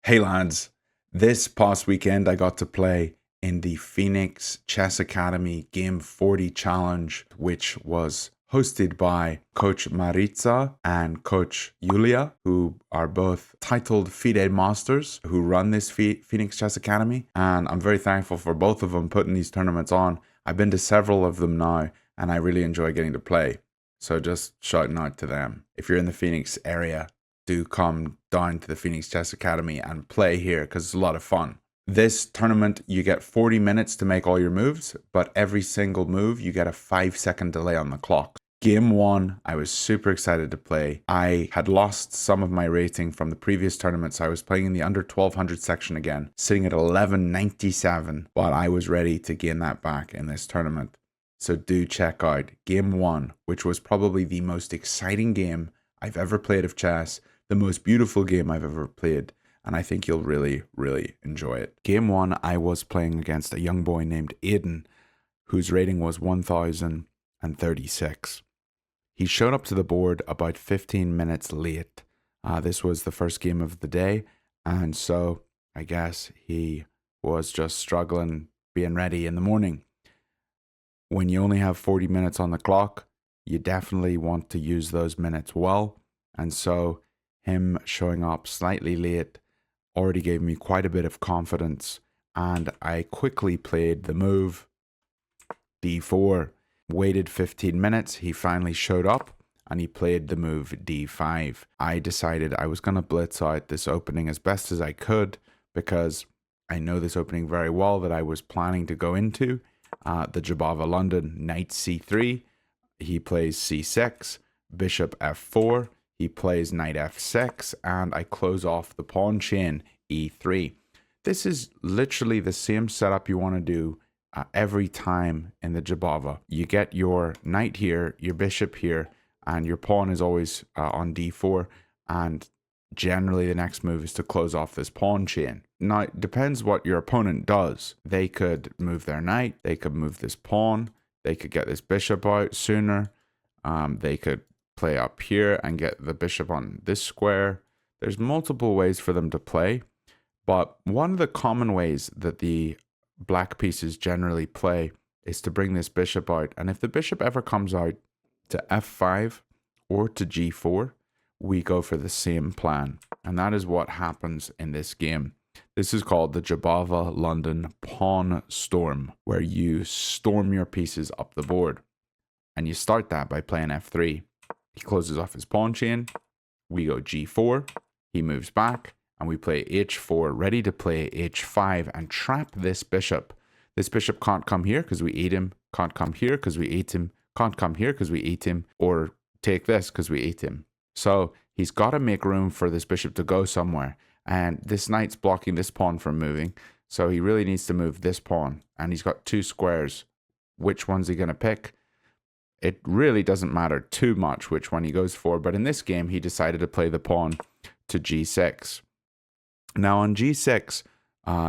Hey lads, this past weekend I got to play in the Phoenix Chess Academy Game 40 Challenge, which was hosted by Coach Maritza and Coach Yulia, who are both titled FIDE Masters, who run this Phoenix Chess Academy. And I'm very thankful for both of them putting these tournaments on. I've been to several of them now, and I really enjoy getting to play. So just shouting out to them. If you're in the Phoenix area, do come down to the Phoenix Chess Academy and play here because it's a lot of fun. This tournament, you get 40 minutes to make all your moves, but every single move, you get a 5-second delay on the clock. Game 1, I was super excited to play. I had lost some of my rating from the previous tournaments. I was playing in the under 1200 section again, sitting at 1197, but I was ready to gain that back in this tournament. So do check out Game 1, which was probably the most exciting game I've ever played of chess, the most beautiful game I've ever played, and I think you'll really, really enjoy it. Game 1, I was playing against a young boy named Aiden, whose rating was 1036. He showed up to the board about 15 minutes late. This was the first game of the day, and so I guess he was just struggling being ready in the morning. When you only have 40 minutes on the clock, you definitely want to use those minutes well, and so him showing up slightly late already gave me quite a bit of confidence, and I quickly played the move d4. Waited 15 minutes, he finally showed up, and he played the move d5. I decided I was going to blitz out this opening as best as I could, because I know this opening very well that I was planning to go into. The Jabava London, knight c3, he plays c6, bishop f4, he plays knight f6, and I close off the pawn chain, e3. This is literally the same setup you want to do every time in the Jabava. You get your knight here, your bishop here, and your pawn is always on d4, and generally the next move is to close off this pawn chain. Now, it depends what your opponent does. They could move their knight, they could move this pawn, they could get this bishop out sooner, they could play up here and get the bishop on this square. There's multiple ways for them to play, but one of the common ways that the black pieces generally play is to bring this bishop out, and if the bishop ever comes out to f5 or to g4, we go for the same plan, and that is what happens in this game. This is called the Jabava London Pawn Storm, where you storm your pieces up the board, and you start that by playing f3. He closes off his pawn chain, we go g4, he moves back, and we play h4, ready to play h5 and trap this bishop. This bishop can't come here because we ate him, can't come here because we ate him, can't come here because we ate him, or take this because we ate him. So he's got to make room for this bishop to go somewhere, and this knight's blocking this pawn from moving, so he really needs to move this pawn, and he's got two squares. Which one's he going to pick? It really doesn't matter too much which one he goes for, but in this game, he decided to play the pawn to g6. Now on g6,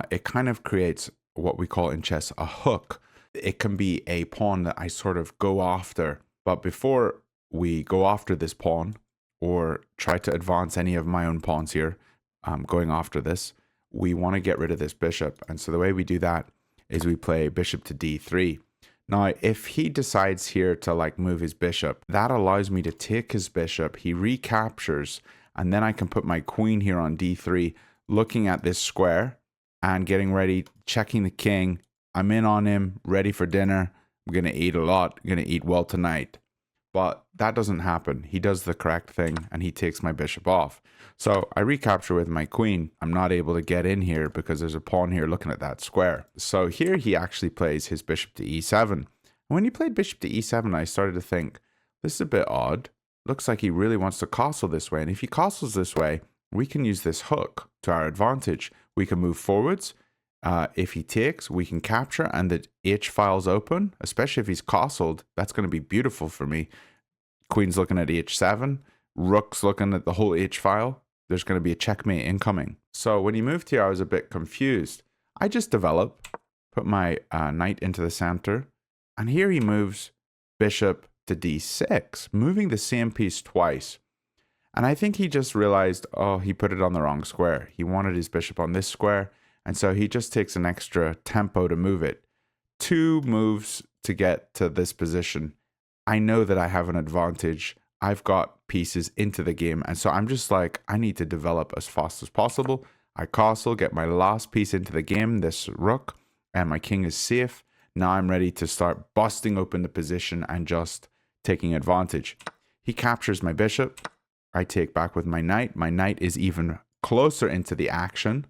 it kind of creates what we call in chess a hook. It can be a pawn that I sort of go after, but before we go after this pawn, or try to advance any of my own pawns here, going after this, we want to get rid of this bishop, and so the way we do that is we play bishop to d3. Now, if he decides here to like move his bishop, that allows me to take his bishop, he recaptures, and then I can put my queen here on d3, looking at this square and getting ready, checking the king. I'm in on him, ready for dinner. I'm going to eat a lot, I'm going to eat well tonight. But that doesn't happen. He does the correct thing and he takes my bishop off. So I recapture with my queen. I'm not able to get in here because there's a pawn here looking at that square. So here he actually plays his bishop to e7. And when he played bishop to e7, I started to think, this is a bit odd. Looks like he really wants to castle this way. And if he castles this way, we can use this hook to our advantage. We can move forwards. If he takes, we can capture, and the h file's open, especially if he's castled. That's going to be beautiful for me. Queen's looking at h7, rook's looking at the whole h file. There's going to be a checkmate incoming. So when he moved here, I was a bit confused. I just developed, put my knight into the center, and here he moves bishop to d6, moving the same piece twice. And I think he just realized, oh, he put it on the wrong square. He wanted his bishop on this square. And so he just takes an extra tempo to move it. 2 moves to get to this position. I know that I have an advantage. I've got pieces into the game. And so I'm just like, I need to develop as fast as possible. I castle, get my last piece into the game, this rook, and my king is safe. Now I'm ready to start busting open the position and just taking advantage. He captures my bishop. I take back with my knight. My knight is even closer into the action.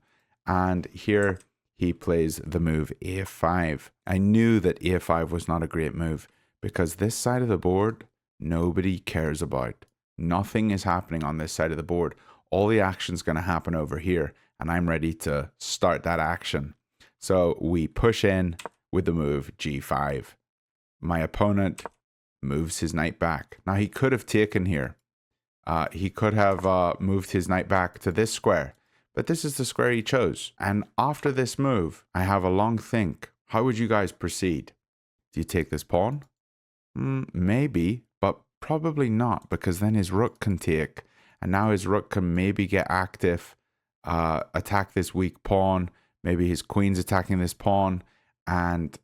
And here he plays the move a5. I knew that a5 was not a great move because this side of the board, nobody cares about. Nothing is happening on this side of the board. All the action's going to happen over here. And I'm ready to start that action. So we push in with the move g5. My opponent moves his knight back. Now he could have taken here. He could have moved his knight back to this square, but this is the square he chose. And after this move, I have a long think. How would you guys proceed? Do you take this pawn? Maybe, but probably not, because then his rook can take, and now his rook can maybe get active, attack this weak pawn. Maybe his queen's attacking this pawn, and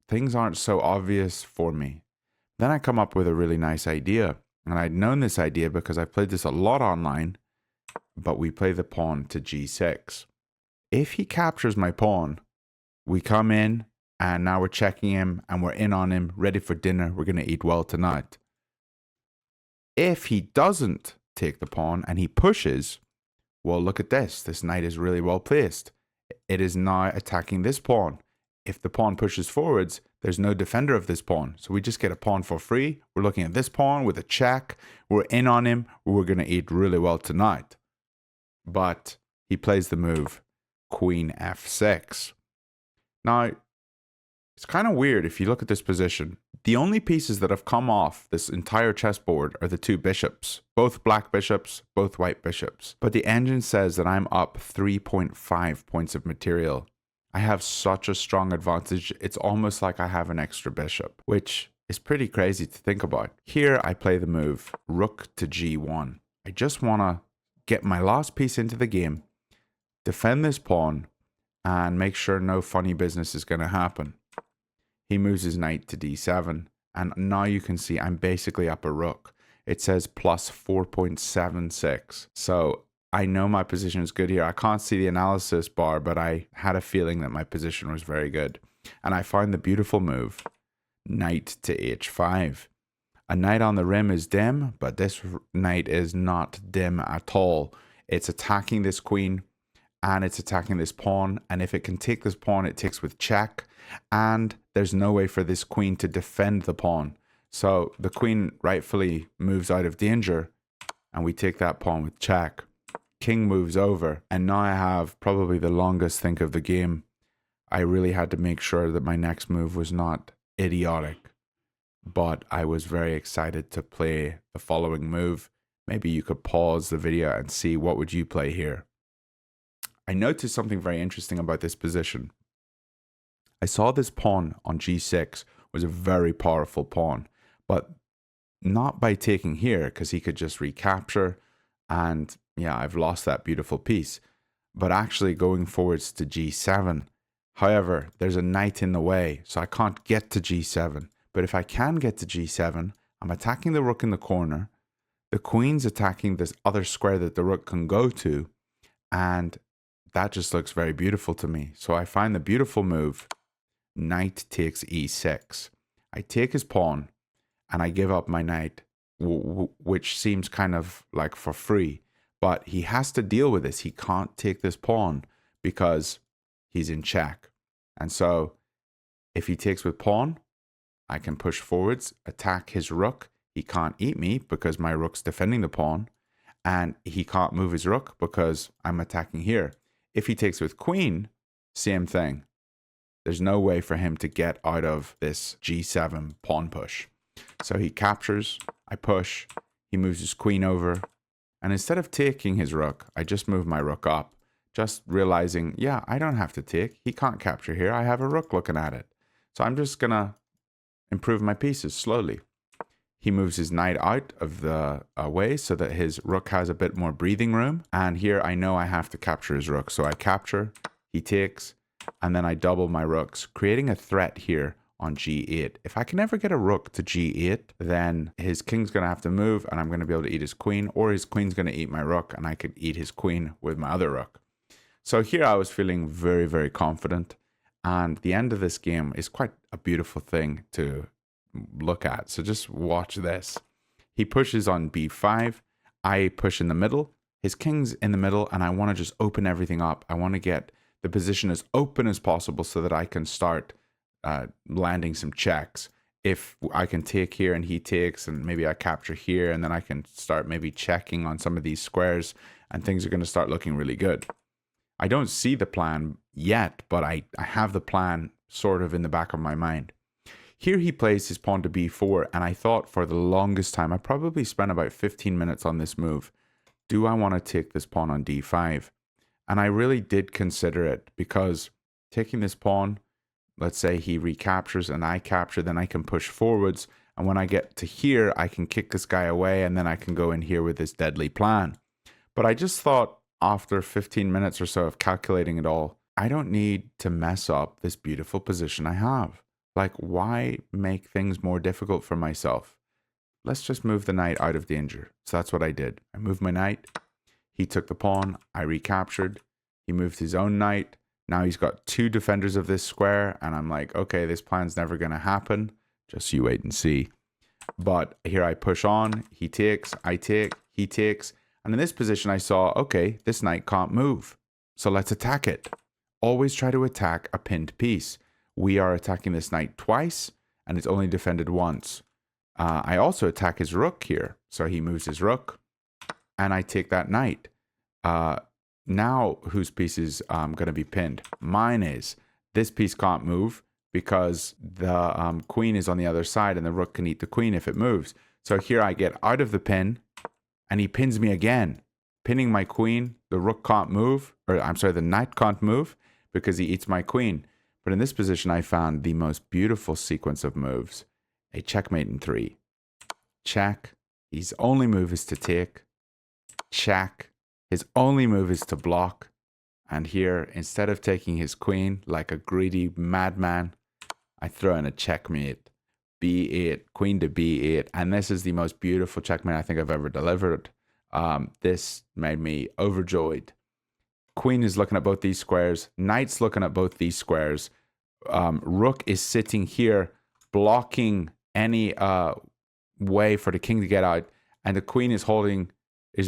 things aren't so obvious for me. Then I come up with a really nice idea. And I'd known this idea because I played this a lot online, but we play the pawn to g6. If he captures my pawn, we come in and now we're checking him and we're in on him, ready for dinner. We're going to eat well tonight. If he doesn't take the pawn and he pushes, well, look at this. This knight is really well placed. It is now attacking this pawn. If the pawn pushes forwards, there's no defender of this pawn. So we just get a pawn for free. We're looking at this pawn with a check. We're in on him. We're going to eat really well tonight. But he plays the move queen f6. Now, it's kind of weird if you look at this position. The only pieces that have come off this entire chessboard are the 2 bishops. Both black bishops, both white bishops. But the engine says that I'm up 3.5 points of material. I have such a strong advantage. It's almost like I have an extra bishop, which is pretty crazy to think about. Here I play the move rook to g1. I just want to get my last piece into the game, defend this pawn, and make sure no funny business is going to happen. He moves his knight to d7, and now you can see I'm basically up a rook. It says plus 4.76. So I know my position is good here. I can't see the analysis bar, but I had a feeling that my position was very good. And I find the beautiful move, knight to h5. A knight on the rim is dim, but this knight is not dim at all. It's attacking this queen, and it's attacking this pawn. And if it can take this pawn, it takes with check. And there's no way for this queen to defend the pawn. So the queen rightfully moves out of danger, and we take that pawn with check. King moves over, and now I have probably the longest think of the game. I really had to make sure that my next move was not idiotic, but I was very excited to play the following move. Maybe you could pause the video and see what would you play here. I noticed something very interesting about this position. I saw this pawn on g6 was a very powerful pawn, but not by taking here, because he could just recapture, and yeah, I've lost that beautiful piece, but actually going forwards to g7. However, there's a knight in the way, so I can't get to g7. But if I can get to g7, I'm attacking the rook in the corner. The queen's attacking this other square that the rook can go to, and that just looks very beautiful to me. So I find the beautiful move, knight takes e6. I take his pawn, and I give up my knight, which seems kind of like for free. But he has to deal with this. He can't take this pawn because he's in check. And so if he takes with pawn, I can push forwards, attack his rook. He can't eat me because my rook's defending the pawn. And he can't move his rook because I'm attacking here. If he takes with queen, same thing. There's no way for him to get out of this g7 pawn push. So he captures, I push, he moves his queen over. And instead of taking his rook, I just move my rook up, just realizing, yeah, I don't have to take. He can't capture here. I have a rook looking at it. So I'm just going to improve my pieces slowly. He moves his knight out of the way so that his rook has a bit more breathing room. And here I know I have to capture his rook. So I capture, he takes, and then I double my rooks, creating a threat here on g8. If I can ever get a rook to g8, then his king's going to have to move and I'm going to be able to eat his queen, or his queen's going to eat my rook and I could eat his queen with my other rook. So here I was feeling very, very confident. And the end of this game is quite a beautiful thing to look at. So just watch this. He pushes on b5. I push in the middle. His king's in the middle and I want to just open everything up. I want to get the position as open as possible so that I can start landing some checks. If I can take here and he takes and maybe I capture here and then I can start maybe checking on some of these squares and things are going to start looking really good. I don't see the plan yet, but I have the plan sort of in the back of my mind. Here he plays his pawn to b4 and I thought for the longest time, I probably spent about 15 minutes on this move. Do I want to take this pawn on d5? And I really did consider it because taking this pawn, let's say he recaptures and I capture, then I can push forwards. And when I get to here, I can kick this guy away and then I can go in here with this deadly plan. But I just thought after 15 minutes or so of calculating it all, I don't need to mess up this beautiful position I have. Like, why make things more difficult for myself? Let's just move the knight out of danger. So that's what I did. I moved my knight. He took the pawn. I recaptured. He moved his own knight. Now he's got two defenders of this square. And I'm like, okay, this plan's never going to happen. Just you wait and see. But here I push on. He takes. I take. He takes. And in this position, I saw, okay, this knight can't move. So let's attack it. Always try to attack a pinned piece. We are attacking this knight twice. And it's only defended once. I also attack his rook here. So he moves his rook. And I take that knight. Now, whose piece is going to be pinned? Mine is. This piece can't move because the queen is on the other side and the rook can eat the queen if it moves. So here I get out of the pin and he pins me again. Pinning my queen, the rook can't move. Or I'm sorry, the knight can't move because he eats my queen. But in this position, I found the most beautiful sequence of moves. A checkmate in 3. Check. His only move is to take. Check. His only move is to block. And here, instead of taking his queen like a greedy madman, I throw in a checkmate. b8, queen to b8. And this is the most beautiful checkmate I think I've ever delivered. This made me overjoyed. Queen is looking at both these squares. Knight's looking at both these squares. Rook is sitting here blocking any way for the king to get out. And the queen is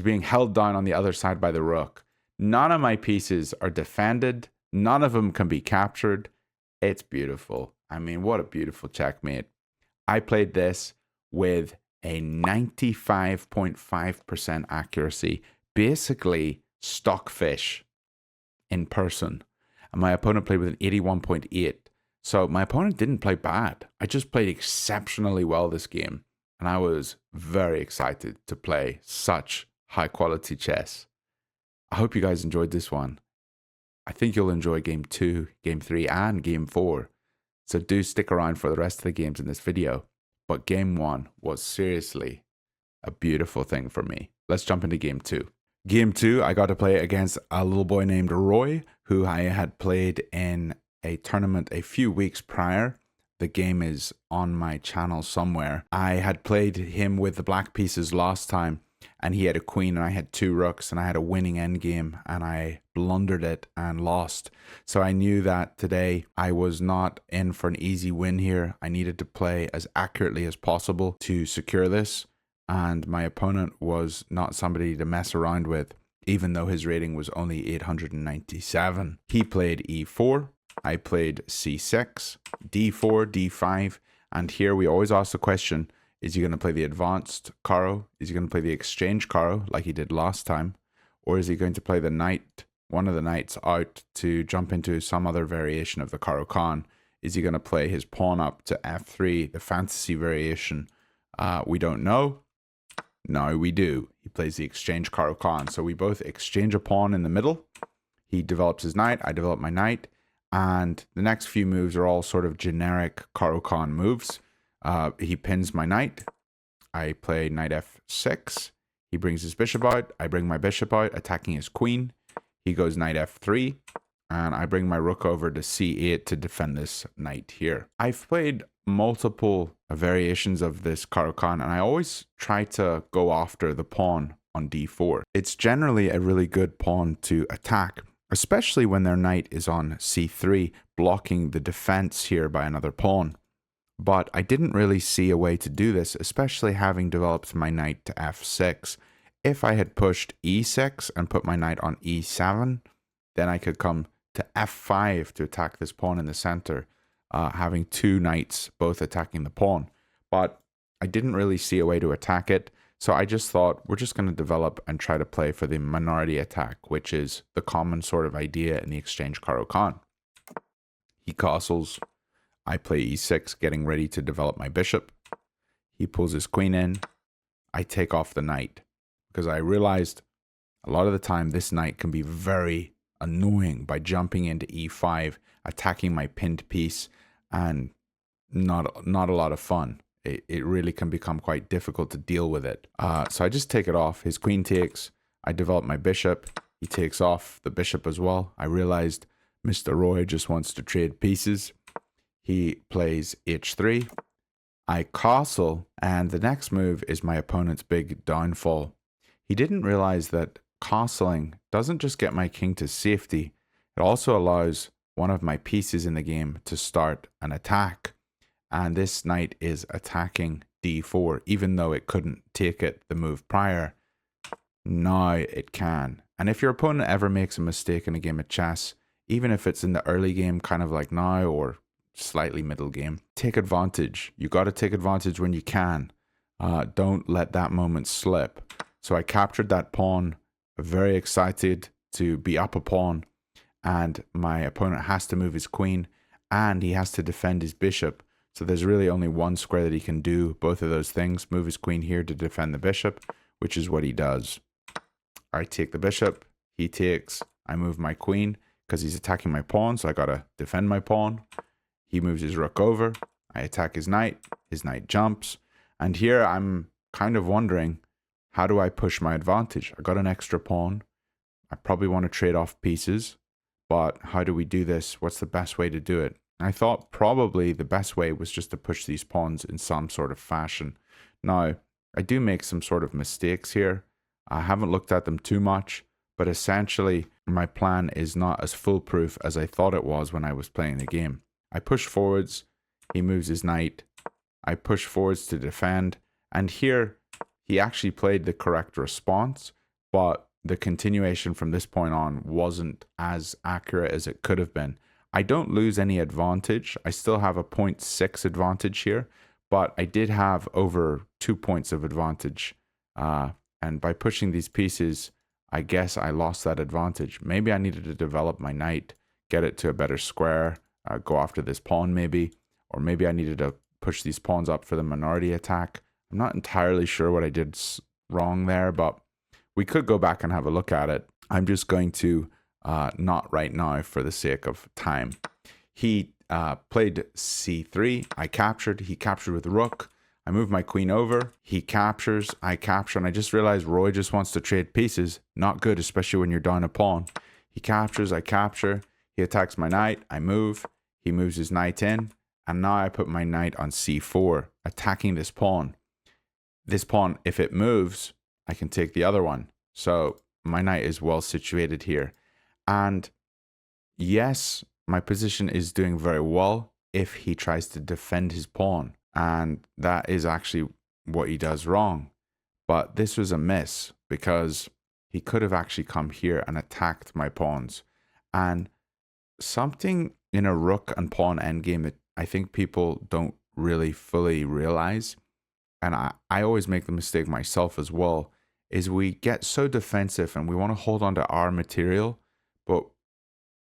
being held down on the other side by the rook. None of my pieces are defended. None of them can be captured. It's beautiful. I mean, what a beautiful checkmate. I played this with a 95.5% accuracy. Basically, stockfish in person. And my opponent played with an 81.8. So my opponent didn't play bad. I just played exceptionally well this game. And I was very excited to play such high quality chess. I hope you guys enjoyed this one. I think you'll enjoy game 2, game 3, and game 4. So do stick around for the rest of the games in this video. But game 1 was seriously a beautiful thing for me. Let's jump into game 2. Game 2, I got to play against a little boy named Rory, who I had played in a tournament a few weeks prior. The game is on my channel somewhere. I had played him with the black pieces last time, and he had a queen and I had 2 rooks, and I had a winning endgame, and I blundered it and lost. So I knew that today I was not in for an easy win here. I needed to play as accurately as possible to secure this, and my opponent was not somebody to mess around with, even though his rating was only 897. He played e4. I played c6, d4, d5, and here we always ask the question, is he going to play the advanced Caro? Is he going to play the exchange Caro like he did last time? Or is he going to play the knight, one of the knights out to jump into some other variation of the Caro Kann? Is he going to play his pawn up to f3, the fantasy variation? We don't know. Now we do. He plays the exchange Caro Kann. So we both exchange a pawn in the middle. He develops his knight. I develop my knight. And the next few moves are all sort of generic Caro Kann moves. He pins my knight. I play knight f6. He brings his bishop out. I bring my bishop out, attacking his queen. He goes knight f3. And I bring my rook over to c8 to defend this knight here. I've played multiple variations of this Caro-Kann, and I always try to go after the pawn on d4. It's generally a really good pawn to attack, especially when their knight is on c3, blocking the defense here by another pawn. But I didn't really see a way to do this, especially having developed my knight to f6. If I had pushed e6 and put my knight on e7, then I could come to f5 to attack this pawn in the center, having two knights both attacking the pawn. But I didn't really see a way to attack it, so I just thought we're just going to develop and try to play for the minority attack, which is the common sort of idea in the exchange Caro-Kann. He castles, I play e6, getting ready to develop my bishop. He pulls his queen in, I take off the knight, because I realized a lot of the time this knight can be very annoying by jumping into e5, attacking my pinned piece, and not a lot of fun. It really can become quite difficult to deal with it. So I just take it off. His queen takes, I develop my bishop, he takes off the bishop as well. I realized Mr. Roy just wants to trade pieces. He plays h3, I castle, and the next move is my opponent's big downfall. He didn't realize that castling doesn't just get my king to safety, it also allows one of my pieces in the game to start an attack. And this knight is attacking d4, even though it couldn't take it the move prior. Now it can. And if your opponent ever makes a mistake in a game of chess, even if it's in the early game, kind of like now, or slightly middle game, take advantage. You got to take advantage when you can. Don't let that moment slip. So I captured that pawn, very excited to be up a pawn, and my opponent has to move his queen and he has to defend his bishop. So there's really only one square that he can do both of those things, move his queen here to defend the bishop, which is what he does. I take the bishop, he takes, I move my queen because he's attacking my pawn, so I gotta defend my pawn. He moves his rook over, I attack his knight jumps, and here I'm kind of wondering, how do I push my advantage? I got an extra pawn. I probably want to trade off pieces, but how do we do this? What's the best way to do it? I thought probably the best way was just to push these pawns in some sort of fashion. Now, I do make some sort of mistakes here. I haven't looked at them too much, but essentially my plan is not as foolproof as I thought it was when I was playing the game. I push forwards, he moves his knight, I push forwards to defend, and here he actually played the correct response, but the continuation from this point on wasn't as accurate as it could have been. I don't lose any advantage. I still have a 0.6 advantage here, but I did have over 2 points of advantage. And by pushing these pieces, I guess I lost that advantage. Maybe I needed to develop my knight, get it to a better square, go after this pawn maybe, or maybe I needed to push these pawns up for the minority attack. I'm not entirely sure what I did wrong there, but we could go back and have a look at it. I'm just going to not right now for the sake of time. He played c3, I captured, he captured with rook, I move my queen over, he captures, I capture, and I just realized Roy just wants to trade pieces. Not good, especially when you're down a pawn. He captures, I capture, he attacks my knight, I move, he moves his knight in, and now I put my knight on c4, attacking this pawn. This pawn, if it moves, I can take the other one. So my knight is well situated here. And yes, my position is doing very well if he tries to defend his pawn. And that is actually what he does wrong. But this was a miss because he could have actually come here and attacked my pawns. And something in a rook and pawn endgame that I think people don't really fully realize, and I always make the mistake myself as well, is we get so defensive and we want to hold on to our material, but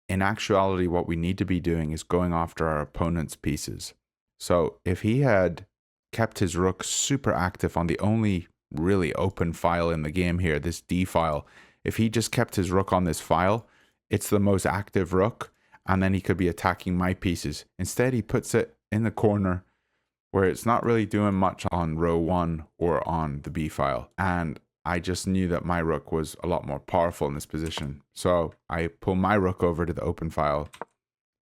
in actuality what we need to be doing is going after our opponent's pieces. So if he had kept his rook super active on the only really open file in the game here, this D file, if he just kept his rook on this file, it's the most active rook, and then he could be attacking my pieces. Instead, he puts it in the corner, where it's not really doing much on row 1 or on the b file. And I just knew that my rook was a lot more powerful in this position. So I pull my rook over to the open file.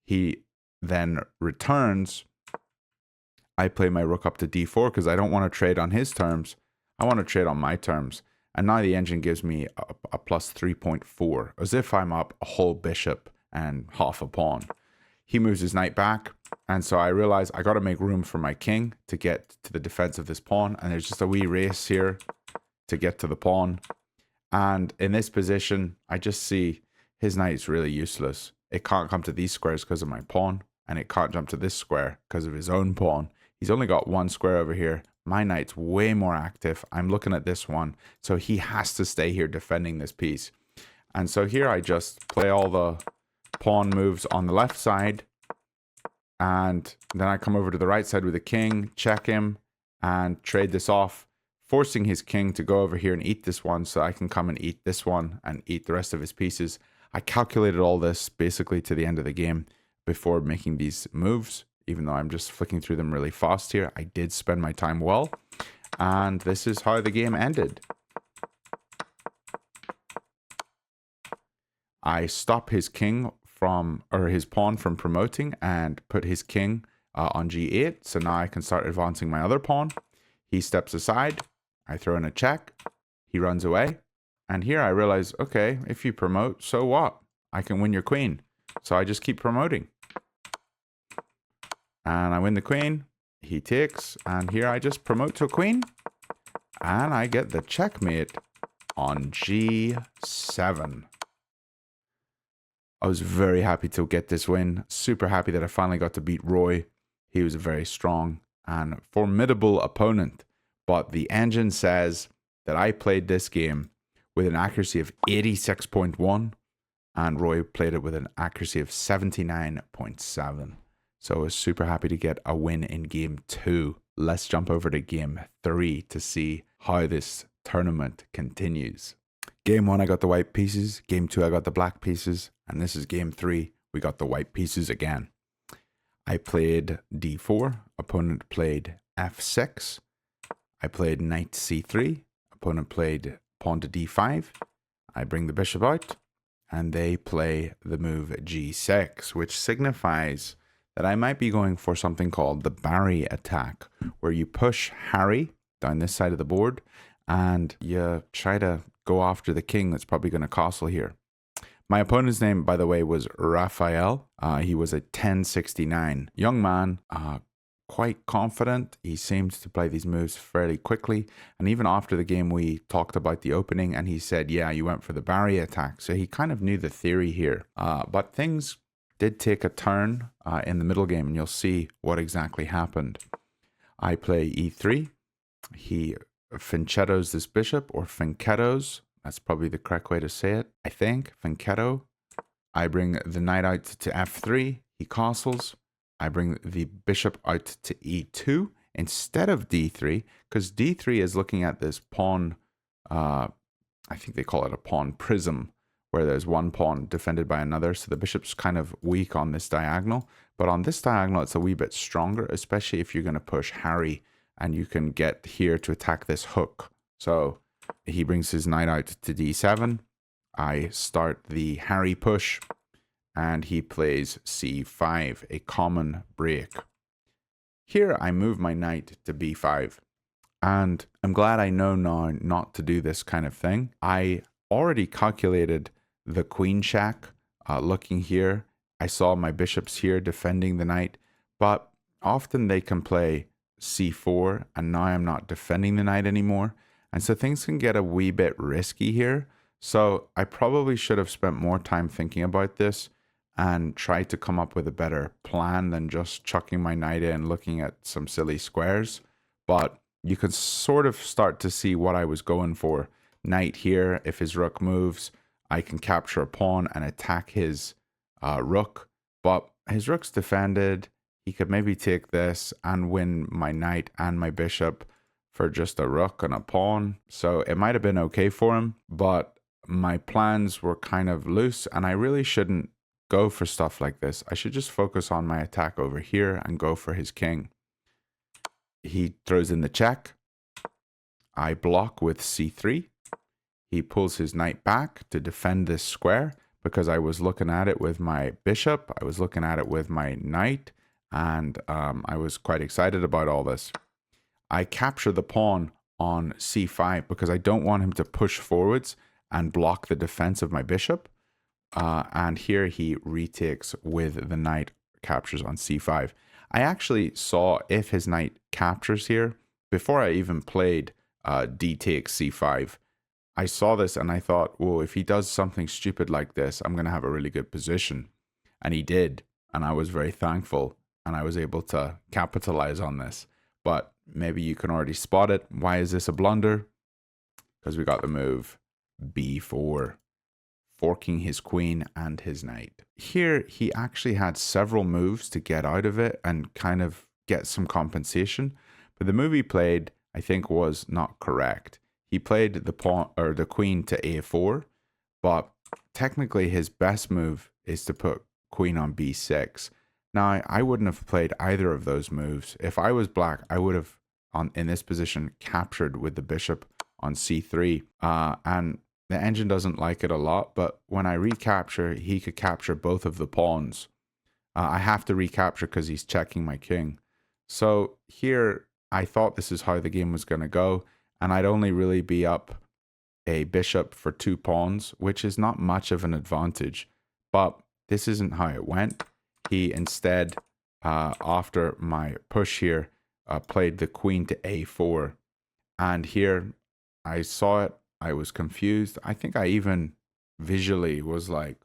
He then returns. I play my rook up to d4 because I don't want to trade on his terms. I want to trade on my terms. And now the engine gives me a plus 3.4, as if I'm up a whole bishop and half a pawn. He moves his knight back, and so I realize I got to make room for my king to get to the defense of this pawn, and there's just a wee race here to get to the pawn. And in this position, I just see his knight is really useless. It can't come to these squares because of my pawn, and it can't jump to this square because of his own pawn. He's only got one square over here. My knight's way more active. I'm looking at this one, so he has to stay here defending this piece. And so here I just play all the pawn moves on the left side, and then I come over to the right side with the king, check him, and trade this off, forcing his king to go over here and eat this one so I can come and eat this one and eat the rest of his pieces. I calculated all this basically to the end of the game before making these moves, even though I'm just flicking through them really fast here. I did spend my time well, and this is how the game ended. I stop his king from, or his pawn from promoting, and put his king on g8. So now I can start advancing my other pawn. He steps aside. I throw in a check. He runs away. And here I realize, okay, if you promote, so what? I can win your queen. So I just keep promoting. And I win the queen. He takes. And here I just promote to a queen. And I get the checkmate on g7. I was very happy to get this win. Super happy that I finally got to beat Rory. He was a very strong and formidable opponent. But the engine says that I played this game with an accuracy of 86.1, and Rory played it with an accuracy of 79.7. So I was super happy to get a win in game 2. Let's jump over to game 3 to see how this tournament continues. Game 1, I got the white pieces. Game 2, I got the black pieces. And this is game 3. We got the white pieces again. I played d4. Opponent played f6. I played knight c3. Opponent played pawn to d5. I bring the bishop out. And they play the move g6, which signifies that I might be going for something called the Barry attack, where you push Harry down this side of the board and you try to go after the king that's probably going to castle here. My opponent's name, by the way, was Raphael. He was a 1069 young man, quite confident. He seemed to play these moves fairly quickly. And even after the game, we talked about the opening and he said, yeah, you went for the Barry attack. So he kind of knew the theory here. But things did take a turn in the middle game, and you'll see what exactly happened. I play e3. He finchettos this bishop, or finchettos. That's probably the correct way to say it, I think. Finchetto. I bring the knight out to f3. He castles. I bring the bishop out to e2 instead of d3, because d3 is looking at this pawn, I think they call it a pawn prism, where there's one pawn defended by another. So the bishop's kind of weak on this diagonal. But on this diagonal, it's a wee bit stronger, especially if you're going to push Harry and you can get here to attack this hook. So he brings his knight out to d7. I start the Harry push, and he plays c5, a common break. Here I move my knight to b5, and I'm glad I know now not to do this kind of thing. I already calculated the queen shack. Looking here, I saw my bishops here defending the knight, but often they can play c4, and now I'm not defending the knight anymore. And so things can get a wee bit risky here. So I probably should have spent more time thinking about this and tried to come up with a better plan than just chucking my knight in, looking at some silly squares. But you can sort of start to see what I was going for. Knight here, if his rook moves, I can capture a pawn and attack his rook. But his rook's defended. He could maybe take this and win my knight and my bishop for just a rook and a pawn. So it might have been okay for him, but my plans were kind of loose, and I really shouldn't go for stuff like this. I should just focus on my attack over here and go for his king. He throws in the check. I block with c3. He pulls his knight back to defend this square because I was looking at it with my bishop. I was looking at it with my knight, and I was quite excited about all this. I capture the pawn on c5 because I don't want him to push forwards and block the defense of my bishop. And here he retakes with the knight captures on c5. I actually saw if his knight captures here before I even played d takes c5. I saw this and I thought, well, if he does something stupid like this, I'm going to have a really good position. And he did. And I was very thankful. And I was able to capitalize on this. But maybe you can already spot it. Why is this a blunder? Because we got the move b4, forking his queen and his knight. Here, he actually had several moves to get out of it and kind of get some compensation. But the move he played, I think, was not correct. He played the pawn or the queen to a4, but technically his best move is to put queen on b6. Now, I wouldn't have played either of those moves. If I was black, I would have, in this position, captured with the bishop on c3. And the engine doesn't like it a lot, but when I recapture, he could capture both of the pawns. I have to recapture because he's checking my king. So here, I thought this is how the game was going to go. And I'd only really be up a bishop for 2 pawns, which is not much of an advantage. But this isn't how it went. He instead, after my push here, played the queen to a4. And here, I saw it. I was confused. I think I even visually was like,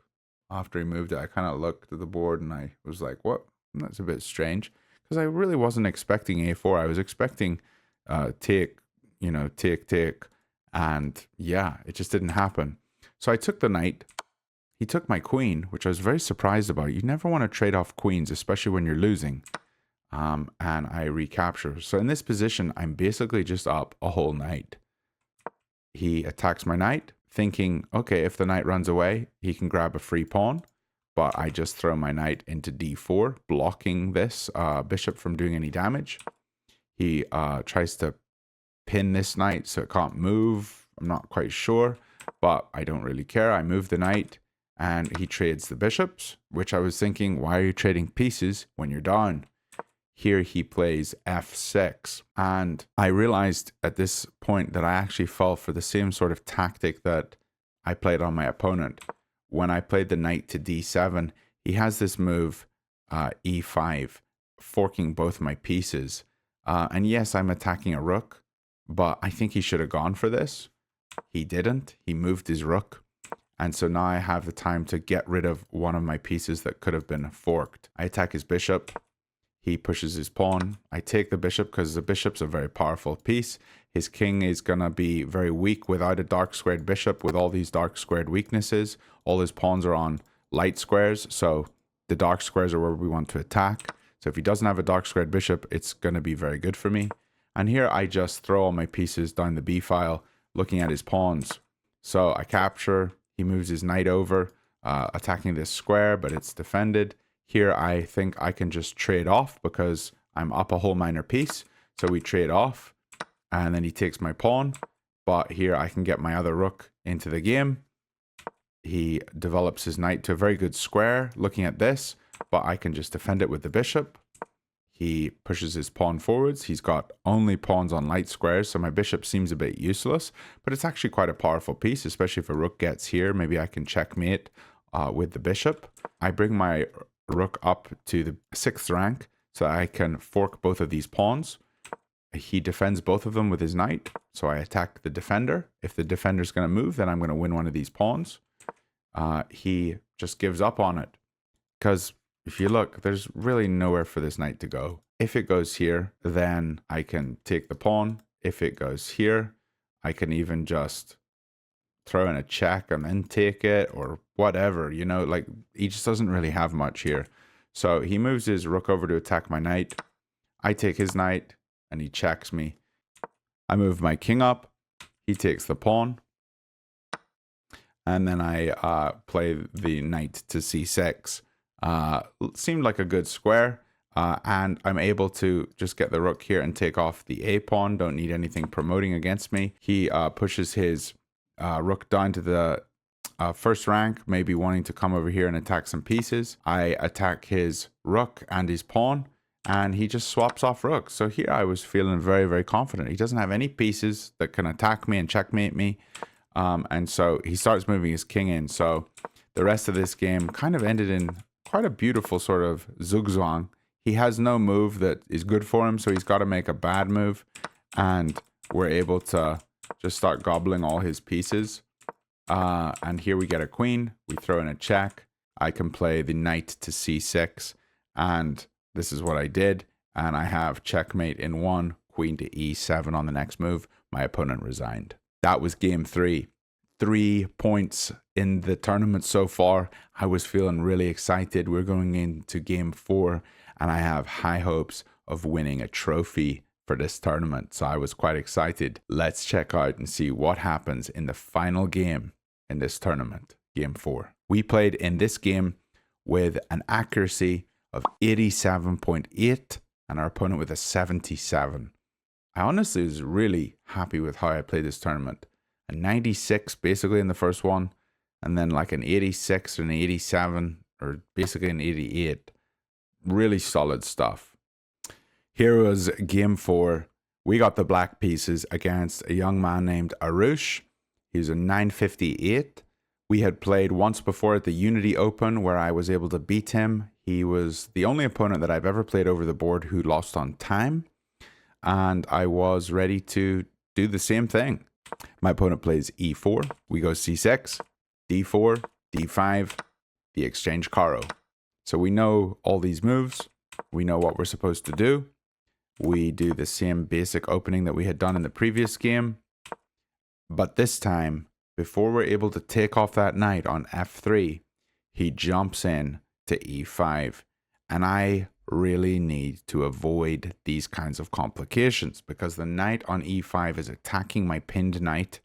after he moved it, I kind of looked at the board and I was like, what? That's a bit strange. Because I really wasn't expecting a4. I was expecting take, take. And yeah, it just didn't happen. So I took the knight. He took my queen, which I was very surprised about. You never want to trade off queens, especially when you're losing. And I recapture. So in this position, I'm basically just up a whole knight. He attacks my knight, thinking, okay, if the knight runs away, he can grab a free pawn. But I just throw my knight into d4, blocking this bishop from doing any damage. He tries to pin this knight so it can't move. I'm not quite sure, but I don't really care. I move the knight and he trades the bishops, which I was thinking, why are you trading pieces when you're down? Here he plays f6. And I realized at this point that I actually fell for the same sort of tactic that I played on my opponent. When I played the knight to d7, he has this move, e5, forking both my pieces. And yes, I'm attacking a rook, but I think he should have gone for this. He didn't. He moved his rook. And so now I have the time to get rid of one of my pieces that could have been forked. I attack his bishop. He pushes his pawn. I take the bishop because the bishop's a very powerful piece. His king is going to be very weak without a dark squared bishop with all these dark squared weaknesses. All his pawns are on light squares. So the dark squares are where we want to attack. So if he doesn't have a dark squared bishop, it's going to be very good for me. And here I just throw all my pieces down the b file, looking at his pawns. So I capture. He moves his knight over, attacking this square, but it's defended. Here I think I can just trade off because I'm up a whole minor piece. So we trade off, and then he takes my pawn. But here I can get my other rook into the game. He develops his knight to a very good square, looking at this, but I can just defend it with the bishop. He pushes his pawn forwards. He's got only pawns on light squares, so my bishop seems a bit useless, but it's actually quite a powerful piece, especially if a rook gets here. Maybe I can checkmate with the bishop. I bring my rook up to the 6th rank so I can fork both of these pawns. He defends both of them with his knight, so I attack the defender. If the defender's going to move, then I'm going to win one of these pawns. He just gives up on it because if you look, there's really nowhere for this knight to go. If it goes here, then I can take the pawn. If it goes here, I can even just throw in a check and then take it or whatever, like he just doesn't really have much here. So he moves his rook over to attack my knight. I take his knight and he checks me. I move my king up. He takes the pawn. And then I play the knight to c6. Seemed like a good square. And I'm able to just get the rook here and take off the A pawn. Don't need anything promoting against me. He pushes his rook down to the first rank, maybe wanting to come over here and attack some pieces. I attack his rook and his pawn, and he just swaps off rook. So here I was feeling very, very confident. He doesn't have any pieces that can attack me and checkmate me. And so he starts moving his king in. So the rest of this game kind of ended in quite a beautiful sort of zugzwang. He has no move that is good for him, so he's got to make a bad move. And we're able to just start gobbling all his pieces. And here we get a queen. We throw in a check. I can play the knight to c6. And this is what I did. And I have checkmate in 1, queen to e7 on the next move. My opponent resigned. That was game 3. 3 points in the tournament so far. I was feeling really excited. We're going into game 4. And I have high hopes of winning a trophy for this tournament. So I was quite excited. Let's check out and see what happens in the final game in this tournament, game 4. We played in this game with an accuracy of 87.8 and our opponent with a 77. I honestly was really happy with how I played this tournament. A 96 basically in the first one, and then like an 86 or an 87 or basically an 88. Really solid stuff. Here was game 4. We got the black pieces against a young man named Arush. He was a 958. We had played once before at the Unity Open where I was able to beat him. He was the only opponent that I've ever played over the board who lost on time. And I was ready to do the same thing. My opponent plays e4. We go c6, d4, d5, the exchange caro. So we know all these moves. We know what we're supposed to do. We do the same basic opening that we had done in the previous game. But this time, before we're able to take off that knight on f3, he jumps in to e5. And I really need to avoid these kinds of complications because the knight on e5 is attacking my pinned knight.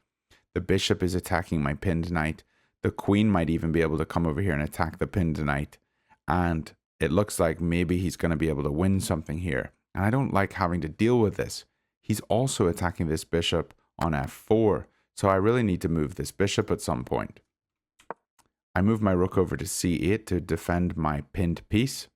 The bishop is attacking my pinned knight. The queen might even be able to come over here and attack the pinned knight. And it looks like maybe he's going to be able to win something here. And I don't like having to deal with this. He's also attacking this bishop on f4. So I really need to move this bishop at some point. I move my rook over to c8 to defend my pinned piece.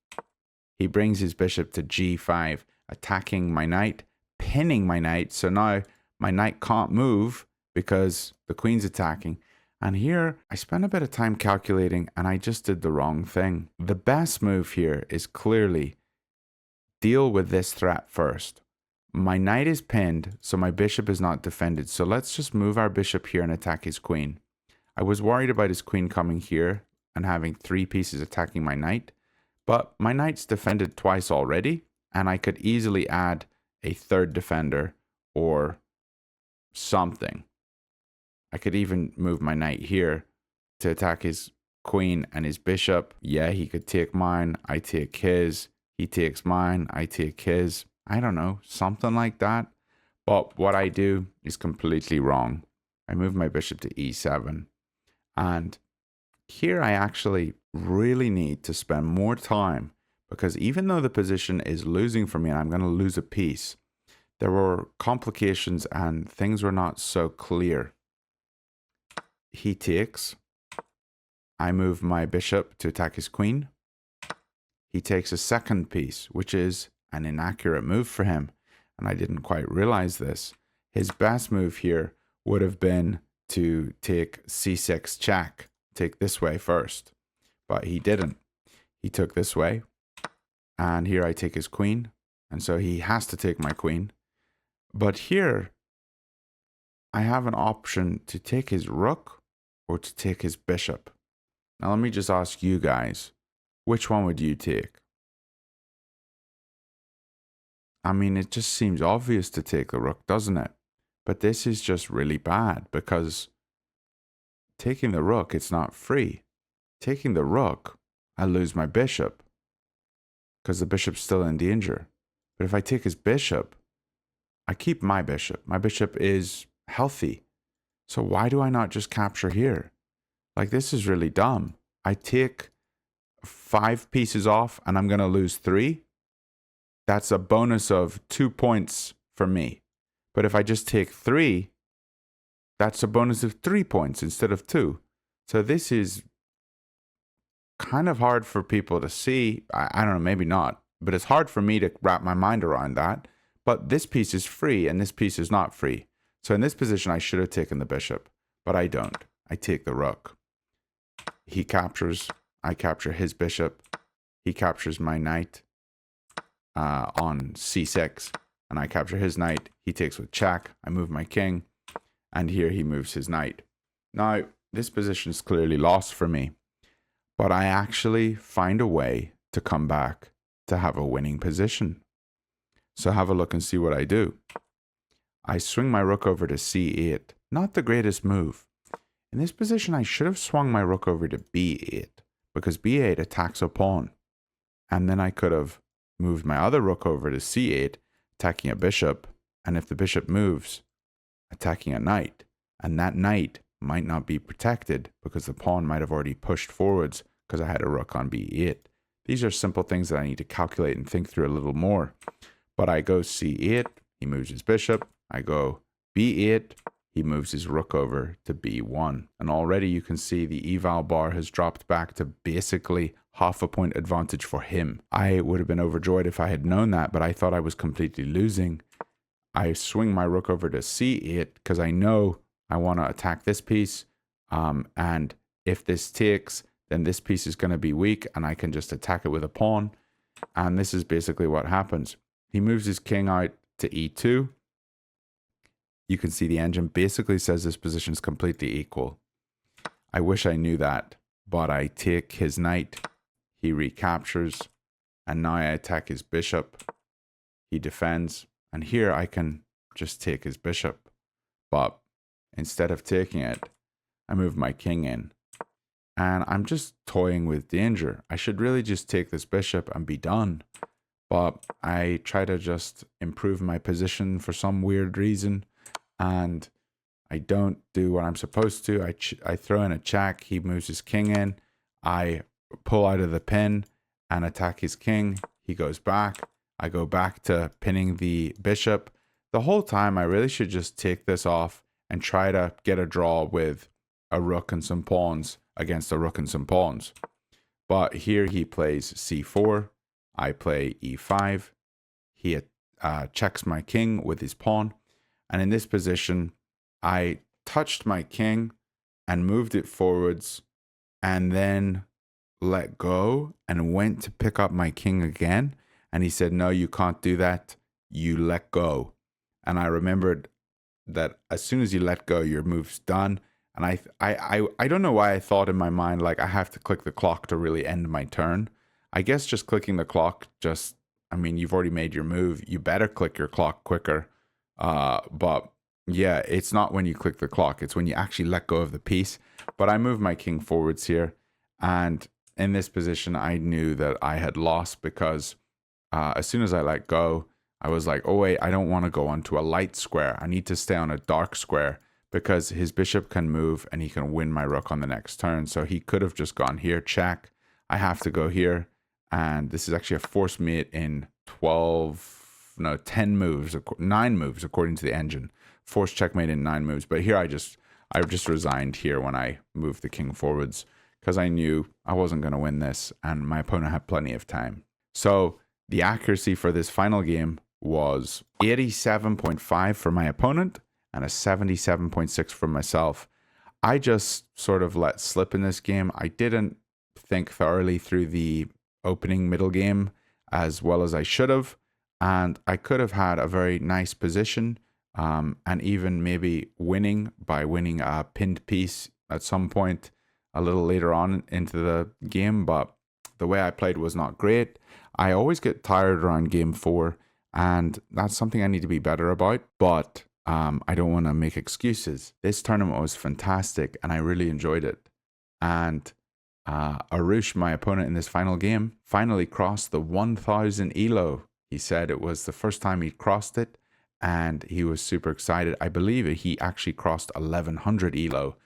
He brings his bishop to g5, attacking my knight, pinning my knight. So now my knight can't move because the queen's attacking. And here, I spent a bit of time calculating and I just did the wrong thing. The best move here is clearly deal with this threat first. My knight is pinned, so my bishop is not defended. So let's just move our bishop here and attack his queen. I was worried about his queen coming here and having 3 pieces attacking my knight. But my knight's defended twice already, and I could easily add a 3rd defender or something. I could even move my knight here to attack his queen and his bishop. Yeah, he could take mine, I take his. He takes mine, I take his. I don't know, something like that. But what I do is completely wrong. I move my bishop to e7. And here I actually really need to spend more time because even though the position is losing for me and I'm going to lose a piece, there were complications and things were not so clear. He takes. I move my bishop to attack his queen. He takes a second piece, which is an inaccurate move for him. And I didn't quite realize this. His best move here would have been to take c6 check, take this way first. But he didn't. He took this way. And here I take his queen. And so he has to take my queen. But here, I have an option to take his rook or to take his bishop. Now let me just ask you guys, which one would you take? I mean, it just seems obvious to take the rook, doesn't it? But this is just really bad because taking the rook, it's not free. Taking the rook, I lose my bishop because the bishop's still in danger. But if I take his bishop, I keep my bishop. My bishop is healthy. So why do I not just capture here? Like, this is really dumb. I take 5 pieces off and I'm going to lose 3. that's a bonus of 2 points for me. But if I just take 3, that's a bonus of 3 points instead of 2. So this is kind of hard for people to see. I don't know, maybe not. But it's hard for me to wrap my mind around that. But this piece is free and this piece is not free. So in this position, I should have taken the bishop. But I don't. I take the rook. He captures. I capture his bishop. He captures my knight on c6. And I capture his knight. He takes with check. I move my king. And here he moves his knight. Now, this position is clearly lost for me. But I actually find a way to come back to have a winning position. So have a look and see what I do. I swing my rook over to c8. Not the greatest move. In this position, I should have swung my rook over to b8. Because b8 attacks a pawn. And then I could have moved my other rook over to c8, attacking a bishop. And if the bishop moves, attacking a knight. And that knight might not be protected because the pawn might have already pushed forwards because I had a rook on b8. These are simple things that I need to calculate and think through a little more. But I go c8, he moves his bishop. I go b8, he moves his rook over to b1. And already you can see the eval bar has dropped back to basically half a point advantage for him. I would have been overjoyed if I had known that, but I thought I was completely losing. I swing my rook over to c8 because I know I want to attack this piece. And if this takes, then this piece is going to be weak and I can just attack it with a pawn. And this is basically what happens. He moves his king out to e2. You can see the engine basically says this position is completely equal. I wish I knew that, but I take his knight. He recaptures. And now I attack his bishop. He defends. And here I can just take his bishop. But instead of taking it, I move my king in. And I'm just toying with danger. I should really just take this bishop and be done. But I try to just improve my position for some weird reason. And I don't do what I'm supposed to. I throw in a check. He moves his king in. I pull out of the pin and attack his king. He goes back. I go back to pinning the bishop. The whole time I really should just take this off and try to get a draw with a rook and some pawns against a rook and some pawns. But here he plays c4. I play e5. He checks my king with his pawn. And in this position, I touched my king and moved it forwards and then let go and went to pick up my king again. And he said, no, you can't do that. You let go. And I remembered that as soon as you let go, your move's done. And I don't know why I thought in my mind, like, I have to click the clock to really end my turn. I guess just clicking the clock you've already made your move. You better click your clock quicker. But yeah, it's not when you click the clock. It's when you actually let go of the piece. But I move my king forwards here. And in this position, I knew that I had lost because as soon as I let go, I was like, oh wait, I don't want to go onto a light square. I need to stay on a dark square because his bishop can move and he can win my rook on the next turn. So he could have just gone here, check. I have to go here. And this is actually a forced mate in 9 moves according to the engine. Forced checkmate in 9 moves. But here I just resigned here when I moved the king forwards because I knew I wasn't going to win this and my opponent had plenty of time. So the accuracy for this final game was 87.5 for my opponent and a 77.6 for myself. I just sort of let slip in this game. I didn't think thoroughly through the opening middle game as well as I should have. And I could have had a very nice position and even maybe winning a pinned piece at some point a little later on into the game. But the way I played was not great. I always get tired around game 4 and that's something I need to be better about. But I don't want to make excuses. This tournament was fantastic and I really enjoyed it. And Arush, my opponent in this final game, finally crossed the 1000 elo. He said it was the first time he'd crossed it and he was super excited. I believe he actually crossed 1100 elo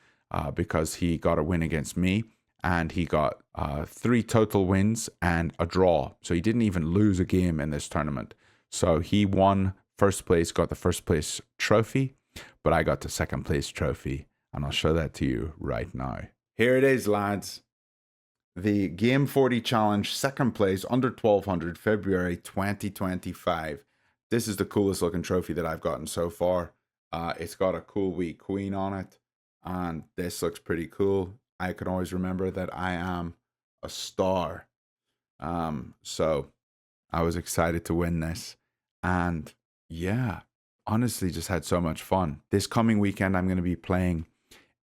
because he got a win against me and he got 3 total wins and a draw. So he didn't even lose a game in this tournament. So he won first place, got the first place trophy, but I got the second place trophy, and I'll show that to you right now. Here it is, lads. The Game 40 Challenge, second place, under 1200, February 2025. This is the coolest looking trophy that I've gotten so far. It's got a cool wee queen on it, and this looks pretty cool. I can always remember that I am a star. So I was excited to win this, and yeah, honestly just had so much fun. This coming weekend, I'm going to be playing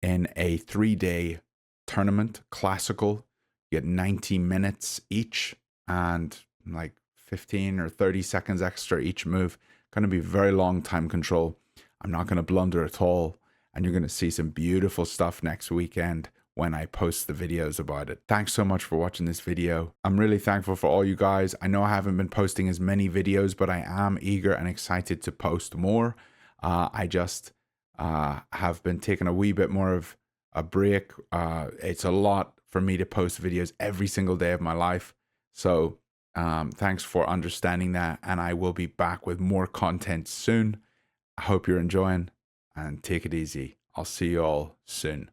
in a 3-day tournament, classical. You get 90 minutes each and like 15 or 30 seconds extra each move. Going to be very long time control. I'm not going to blunder at all. And you're going to see some beautiful stuff next weekend when I post the videos about it. Thanks so much for watching this video. I'm really thankful for all you guys. I know I haven't been posting as many videos, but I am eager and excited to post more. I just have been taking a wee bit more of a break. It's a lot for me to post videos every single day of my life. So thanks for understanding that. And I will be back with more content soon. I hope you're enjoying, and take it easy. I'll see you all soon.